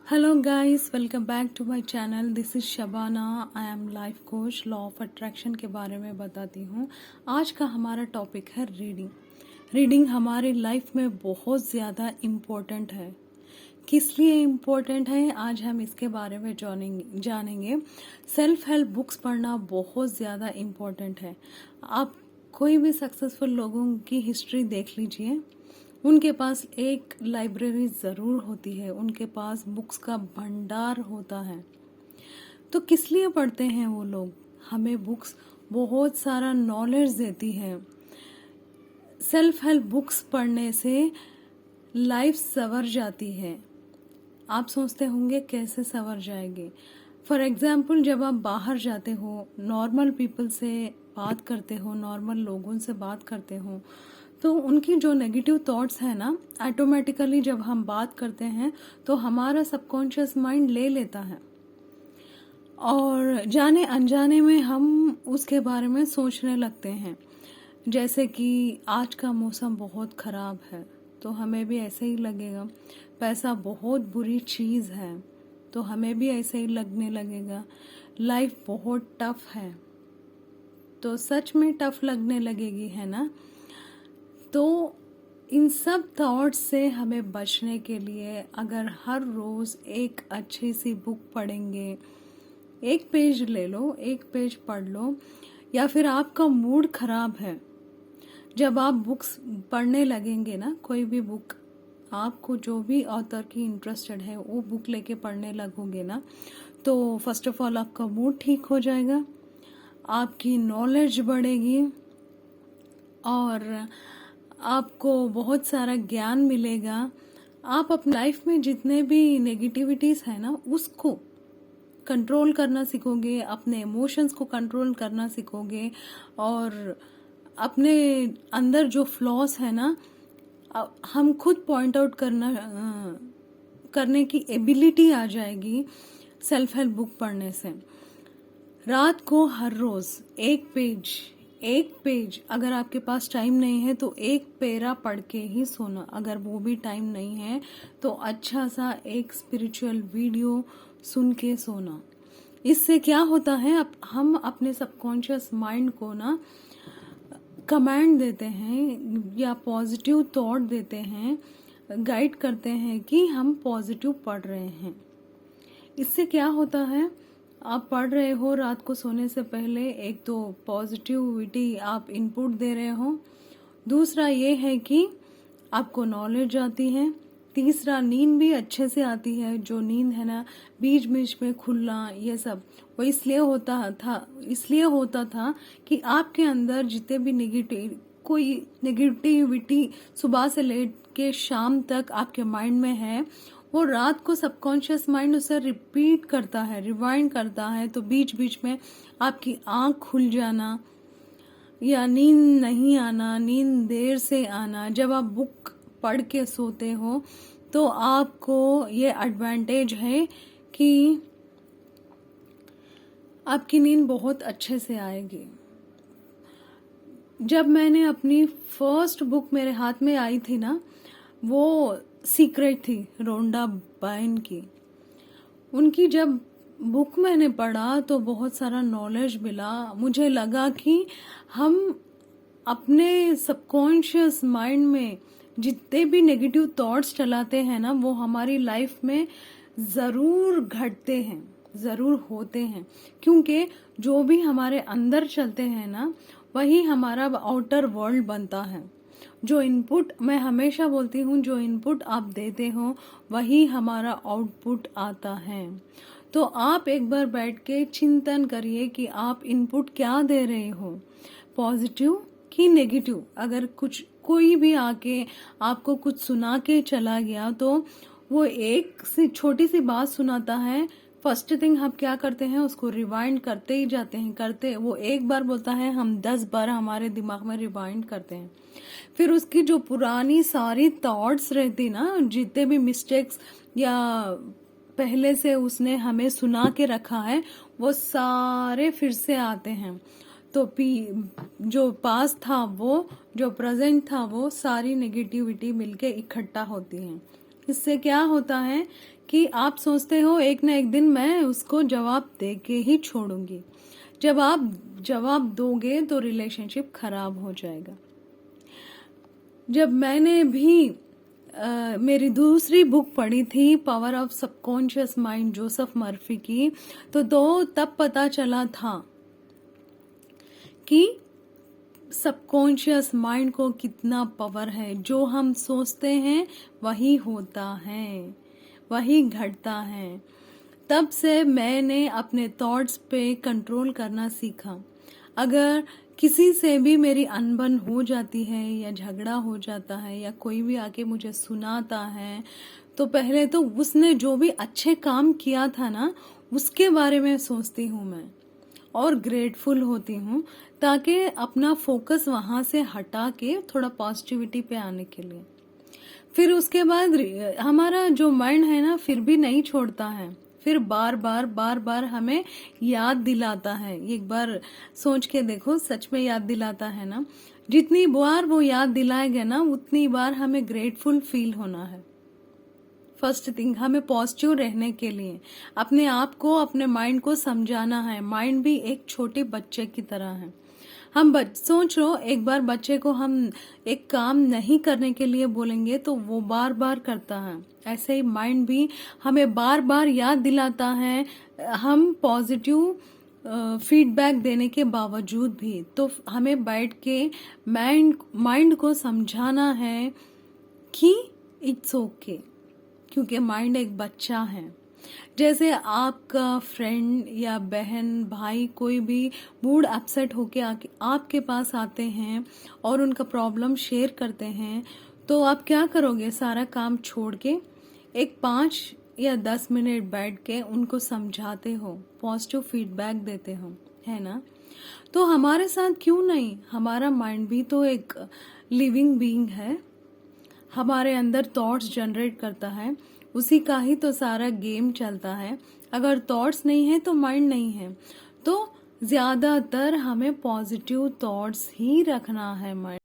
Hello guys, welcome back to my channel. This is Shabana. I am life coach. Law of attraction के बारे में बताती हूँ। आज का हमारा टॉपिक है रीडिंग। रीडिंग हमारी लाइफ में बहुत ज़्यादा इम्पोर्टेंट है। किस लिए इम्पोर्टेंट है, आज हम इसके बारे में जानेंगे। सेल्फ हेल्प बुक्स पढ़ना बहुत ज़्यादा इम्पोर्टेंट है। आप कोई भी सक्सेसफुल लोगों की हिस्ट्री देख लीजिए, उनके पास एक लाइब्रेरी ज़रूर होती है, उनके पास बुक्स का भंडार होता है। तो किस लिए पढ़ते हैं वो लोग? हमें बुक्स बहुत सारा नॉलेज देती है। सेल्फ हेल्प बुक्स पढ़ने से लाइफ संवर जाती है। आप सोचते होंगे कैसे संवर जाएगी। फॉर एग्जाम्पल, जब आप बाहर जाते हो, नॉर्मल पीपल से बात करते हो, नॉर्मल लोगों से बात करते हो, तो उनकी जो नेगेटिव थॉट्स है ना, ऑटोमेटिकली जब हम बात करते हैं तो हमारा सबकॉन्शियस माइंड ले लेता है और जाने अनजाने में हम उसके बारे में सोचने लगते हैं। जैसे कि आज का मौसम बहुत ख़राब है, तो हमें भी ऐसे ही लगेगा। पैसा बहुत बुरी चीज़ है, तो हमें भी ऐसे ही लगने लगेगा। लाइफ बहुत टफ है, तो सच में टफ लगने लगेगी, है ना। तो इन सब थॉट्स से हमें बचने के लिए अगर हर रोज़ एक अच्छी सी बुक पढ़ेंगे, एक पेज ले लो, एक पेज पढ़ लो, या फिर आपका मूड ख़राब है, जब आप बुक्स पढ़ने लगेंगे ना, कोई भी बुक आपको जो भी ऑथर की इंटरेस्टेड है वो बुक लेके पढ़ने लगोगे ना, तो फर्स्ट ऑफ ऑल आपका मूड ठीक हो जाएगा, आपकी नॉलेज बढ़ेगी और आपको बहुत सारा ज्ञान मिलेगा। आप अपनी लाइफ में जितने भी नेगेटिविटीज़ है ना, उसको कंट्रोल करना सीखोगे, अपने इमोशंस को कंट्रोल करना सीखोगे और अपने अंदर जो फ्लॉस है ना, हम खुद पॉइंट आउट करने की एबिलिटी आ जाएगी सेल्फ हेल्प बुक पढ़ने से। रात को हर रोज़ एक पेज अगर आपके पास टाइम नहीं है तो एक पैरा पढ़ के ही सोना। अगर वो भी टाइम नहीं है तो अच्छा सा एक स्पिरिचुअल वीडियो सुन के सोना। इससे क्या होता है, हम अपने सबकॉन्शियस माइंड को ना कमांड देते हैं या पॉजिटिव थॉट देते हैं, गाइड करते हैं कि हम पॉजिटिव पढ़ रहे हैं। इससे क्या होता है, आप पढ़ रहे हो रात को सोने से पहले, एक तो पॉजिटिविटी आप इनपुट दे रहे हो, दूसरा ये है कि आपको नॉलेज आती है, तीसरा नींद भी अच्छे से आती है। जो नींद है ना, बीच बीच में खुलना, ये सब वो इसलिए होता था कि आपके अंदर जितने भी नेगेटिविटी सुबह से लेके शाम तक आपके माइंड में है, वो रात को सबकॉन्शियस माइंड उसे रिपीट करता है, रिवाइंड करता है। तो बीच बीच में आपकी आँख खुल जाना या नींद नहीं आना, नींद देर से आना, जब आप बुक पढ़ के सोते हो तो आपको ये एडवांटेज है कि आपकी नींद बहुत अच्छे से आएगी। जब मैंने अपनी फर्स्ट बुक मेरे हाथ में आई थी ना, वो सीक्रेट थी, रोंडा बायन की। उनकी जब बुक मैंने पढ़ा तो बहुत सारा नॉलेज मिला। मुझे लगा कि हम अपने सबकॉन्शियस माइंड में जितने भी नेगेटिव थॉट्स चलाते हैं ना, वो हमारी लाइफ में ज़रूर घटते हैं, ज़रूर होते हैं। क्योंकि जो भी हमारे अंदर चलते हैं ना, वही हमारा आउटर वर्ल्ड बनता है। जो इनपुट, मैं हमेशा बोलती हूँ, जो इनपुट आप देते हो वही हमारा आउटपुट आता है। तो आप एक बार बैठ के चिंतन करिए कि आप इनपुट क्या दे रहे हो, पॉजिटिव कि नेगेटिव। अगर कोई भी आके आपको कुछ सुना के चला गया, तो वो एक सी छोटी सी बात सुनाता है, फर्स्ट थिंग हम क्या करते हैं, उसको रिवाइंड करते ही जाते हैं। वो एक बार बोलता है, हम 10 बार हमारे दिमाग में रिवाइंड करते हैं। फिर उसकी जो पुरानी सारी थॉट्स रहती ना, जितने भी मिस्टेक्स या पहले से उसने हमें सुना के रखा है, वो सारे फिर से आते हैं। तो जो पास था वो, जो प्रेजेंट था वो, सारी नेगेटिविटी मिलके इकट्ठा होती हैं। इससे क्या होता है कि आप सोचते हो एक ना एक दिन मैं उसको जवाब दे के ही छोड़ूंगी। जब आप जवाब दोगे तो रिलेशनशिप खराब हो जाएगा। जब मैंने भी मेरी दूसरी बुक पढ़ी थी power of subconscious mind Joseph Murphy की, तो तब पता चला था कि सबकॉन्शियस माइंड को कितना पावर है। जो हम सोचते हैं वही होता है, वही घटता है। तब से मैंने अपने थॉट्स पे कंट्रोल करना सीखा। अगर किसी से भी मेरी अनबन हो जाती है या झगड़ा हो जाता है या कोई भी आके मुझे सुनाता है, तो पहले तो उसने जो भी अच्छे काम किया था ना उसके बारे में सोचती हूँ मैं, और ग्रेटफुल होती हूँ, ताकि अपना फोकस वहां से हटा के थोड़ा पॉजिटिविटी पे आने के लिए। फिर उसके बाद हमारा जो माइंड है ना फिर भी नहीं छोड़ता है, फिर बार बार हमें याद दिलाता है। एक बार सोच के देखो, सच में याद दिलाता है ना। जितनी बार वो याद दिलाएगा ना उतनी बार हमें ग्रेटफुल फील होना है। फर्स्ट थिंग, हमें पॉजिटिव रहने के लिए अपने आप को, अपने माइंड को समझाना है। माइंड भी एक छोटे बच्चे की तरह है। हम सोच लो, एक बार बच्चे को हम एक काम नहीं करने के लिए बोलेंगे तो वो बार बार करता है। ऐसे ही माइंड भी हमें बार बार याद दिलाता है, हम पॉजिटिव फीडबैक देने के बावजूद भी। तो हमें बैठ के माइंड को समझाना है कि इट्स ओके, क्योंकि माइंड एक बच्चा है। जैसे आपका फ्रेंड या बहन भाई कोई भी मूड अपसेट होके आके आपके पास आते हैं और उनका प्रॉब्लम शेयर करते हैं, तो आप क्या करोगे? सारा काम छोड़ के एक 5 या 10 मिनट बैठ के उनको समझाते हो, पॉजिटिव फीडबैक देते हो, है ना? तो हमारे साथ क्यों नहीं, हमारा माइंड भी तो एक लिविंग बीइंग है, हमारे अंदर थॉट्स जनरेट करता है, उसी का ही तो सारा गेम चलता है। अगर थॉट्स नहीं है तो माइंड नहीं है। तो ज्यादातर हमें पॉजिटिव थॉट्स ही रखना है माइंड